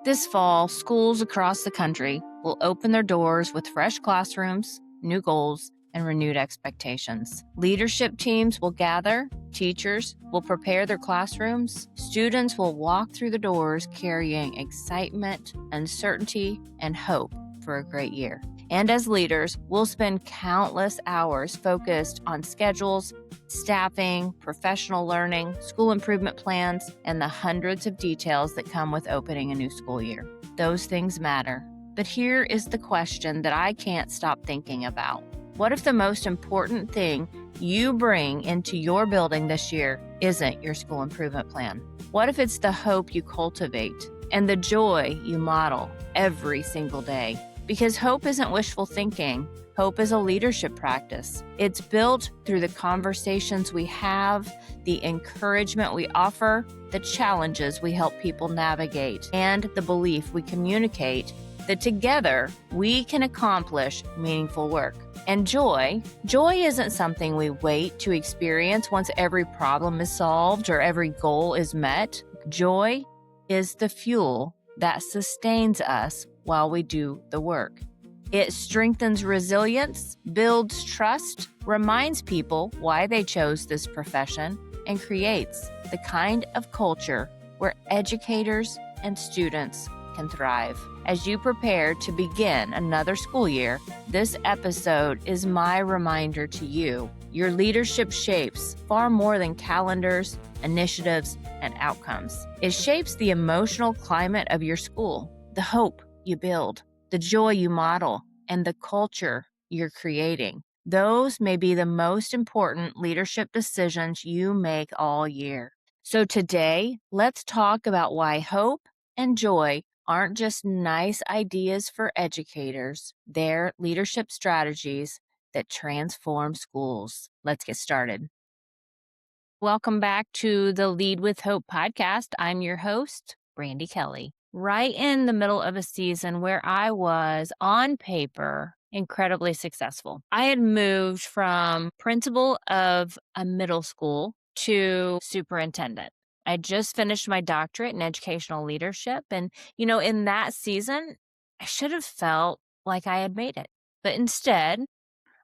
This fall, schools across the country will open their doors with fresh classrooms, new goals, and renewed expectations. Leadership teams will gather, teachers will prepare their classrooms, students will walk through the doors carrying excitement, uncertainty, and hope for a great year. And as leaders, we'll spend countless hours focused on schedules, staffing, professional learning, school improvement plans, and the hundreds of details that come with opening a new school year. Those things matter. But here is the question that I can't stop thinking about. What if the most important thing you bring into your building this year isn't your school improvement plan? What if it's the hope you cultivate and the joy you model every single day? Because hope isn't wishful thinking. Hope is a leadership practice. It's built through the conversations we have, the encouragement we offer, the challenges we help people navigate, and the belief we communicate that together we can accomplish meaningful work. And joy isn't something we wait to experience once every problem is solved or every goal is met. Joy is the fuel that sustains us while we do the work. It strengthens resilience, builds trust, reminds people why they chose this profession, and creates the kind of culture where educators and students can thrive. As you prepare to begin another school year, this episode is my reminder to you. Your leadership shapes far more than calendars, initiatives, and outcomes. It shapes the emotional climate of your school, the hope you build, the joy you model, and the culture you're creating. Those may be the most important leadership decisions you make all year. So today, let's talk about why hope and joy aren't just nice ideas for educators. They're leadership strategies that transform schools. Let's get started. Welcome back to the Lead with Hope podcast. I'm your host, Brandi Kelly. Right in the middle of a season where I was, on paper, incredibly successful. I had moved from principal of a middle school to superintendent. I just finished my doctorate in educational leadership. And, in that season, I should have felt like I had made it. But instead,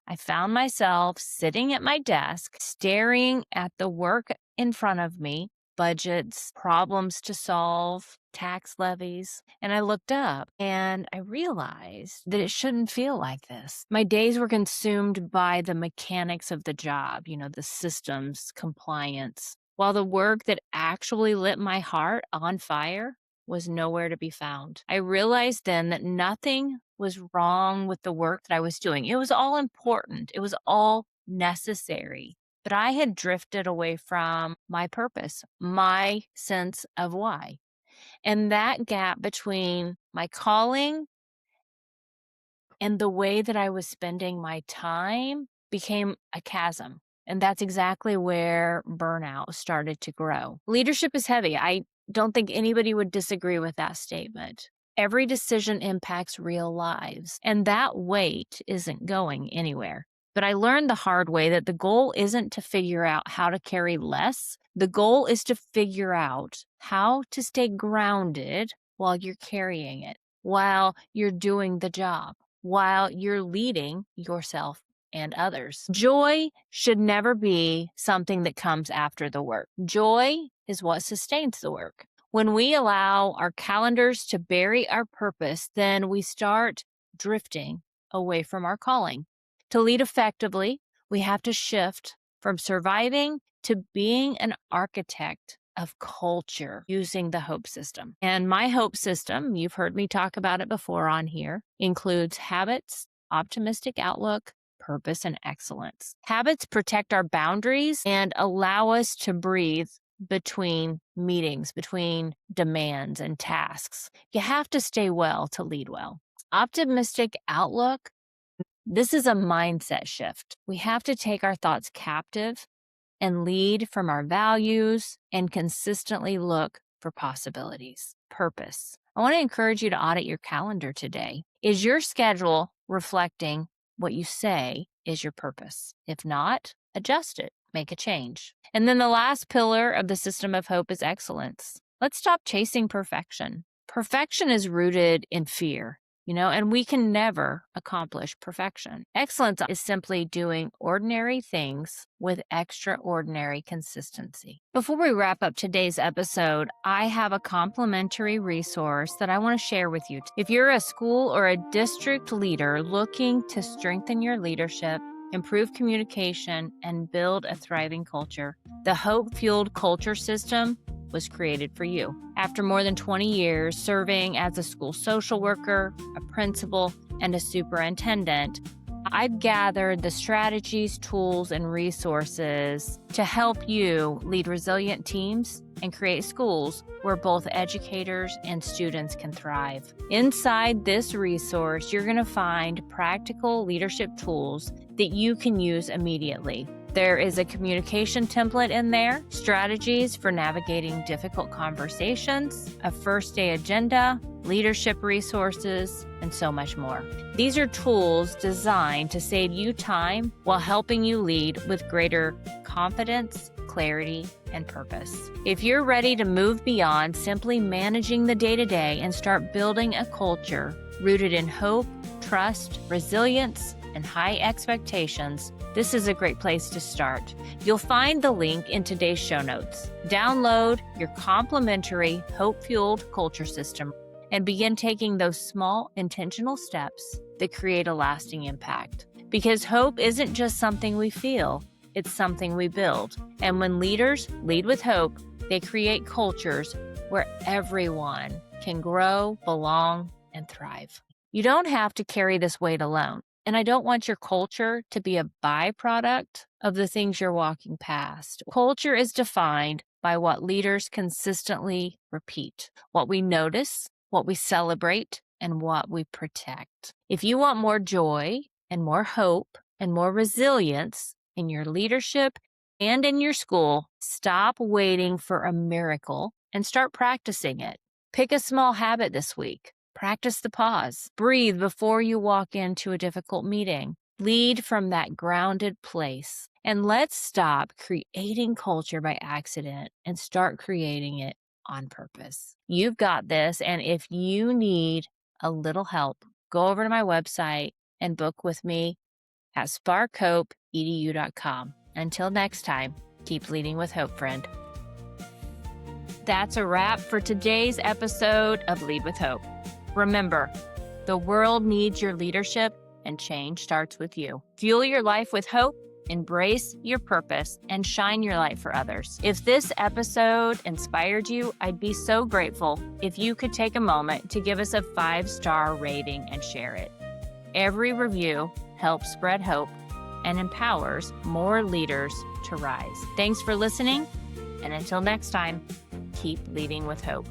I found myself sitting at my desk, staring at the work in front of me, budgets, problems to solve, tax levies. And I looked up and I realized that it shouldn't feel like this. My days were consumed by the mechanics of the job, the systems, compliance, while the work that actually lit my heart on fire was nowhere to be found. I realized then that nothing was wrong with the work that I was doing. It was all important. It was all necessary. But I had drifted away from my purpose, my sense of why. And that gap between my calling and the way that I was spending my time became a chasm. And that's exactly where burnout started to grow. Leadership is heavy. I don't think anybody would disagree with that statement. Every decision impacts real lives, and that weight isn't going anywhere. But I learned the hard way that the goal isn't to figure out how to carry less. The goal is to figure out how to stay grounded while you're carrying it, while you're doing the job, while you're leading yourself and others. Joy should never be something that comes after the work. Joy is what sustains the work. When we allow our calendars to bury our purpose, then we start drifting away from our calling. To lead effectively, we have to shift from surviving to being an architect of culture using the HOPE system. And my HOPE system, you've heard me talk about it before on here, includes habits, optimistic outlook, purpose, and excellence. Habits protect our boundaries and allow us to breathe between meetings, between demands and tasks. You have to stay well to lead well. Optimistic outlook, this is a mindset shift. We have to take our thoughts captive and lead from our values and consistently look for possibilities. Purpose. I want to encourage you to audit your calendar today. Is your schedule reflecting what you say is your purpose? If not, adjust it. Make a change. And then the last pillar of the system of hope is excellence. Let's stop chasing perfection. Perfection is rooted in fear, and we can never accomplish perfection. Excellence is simply doing ordinary things with extraordinary consistency. Before we wrap up today's episode, I have a complimentary resource that I want to share with you. If you're a school or a district leader looking to strengthen your leadership, improve communication, and build a thriving culture, the Hope-Fueled Culture System was created for you. After more than 20 years serving as a school social worker, a principal, and a superintendent, I've gathered the strategies, tools, and resources to help you lead resilient teams and create schools where both educators and students can thrive. Inside this resource, you're going to find practical leadership tools that you can use immediately. There is a communication template in there, strategies for navigating difficult conversations, a first day agenda, leadership resources, and so much more. These are tools designed to save you time while helping you lead with greater confidence, clarity, and purpose. If you're ready to move beyond simply managing the day-to-day and start building a culture rooted in hope, trust, resilience, and high expectations, this is a great place to start. You'll find the link in today's show notes. Download your complimentary Hope-Fueled Culture System and begin taking those small, intentional steps that create a lasting impact. Because hope isn't just something we feel, it's something we build. And when leaders lead with hope, they create cultures where everyone can grow, belong, and thrive. You don't have to carry this weight alone. And I don't want your culture to be a byproduct of the things you're walking past. Culture is defined by what leaders consistently repeat, what we notice, what we celebrate, and what we protect. If you want more joy and more hope and more resilience in your leadership and in your school, stop waiting for a miracle and start practicing it. Pick a small habit this week. Practice the pause. Breathe before you walk into a difficult meeting. Lead from that grounded place. And let's stop creating culture by accident and start creating it on purpose. You've got this. And if you need a little help, go over to my website and book with me at sparkhopeedu.com. Until next time, keep leading with hope, friend. That's a wrap for today's episode of Lead with Hope. Remember, the world needs your leadership, and change starts with you. Fuel your life with hope, embrace your purpose, and shine your light for others. If this episode inspired you, I'd be so grateful if you could take a moment to give us a 5-star rating and share it. Every review helps spread hope and empowers more leaders to rise. Thanks for listening, and until next time, keep leading with hope.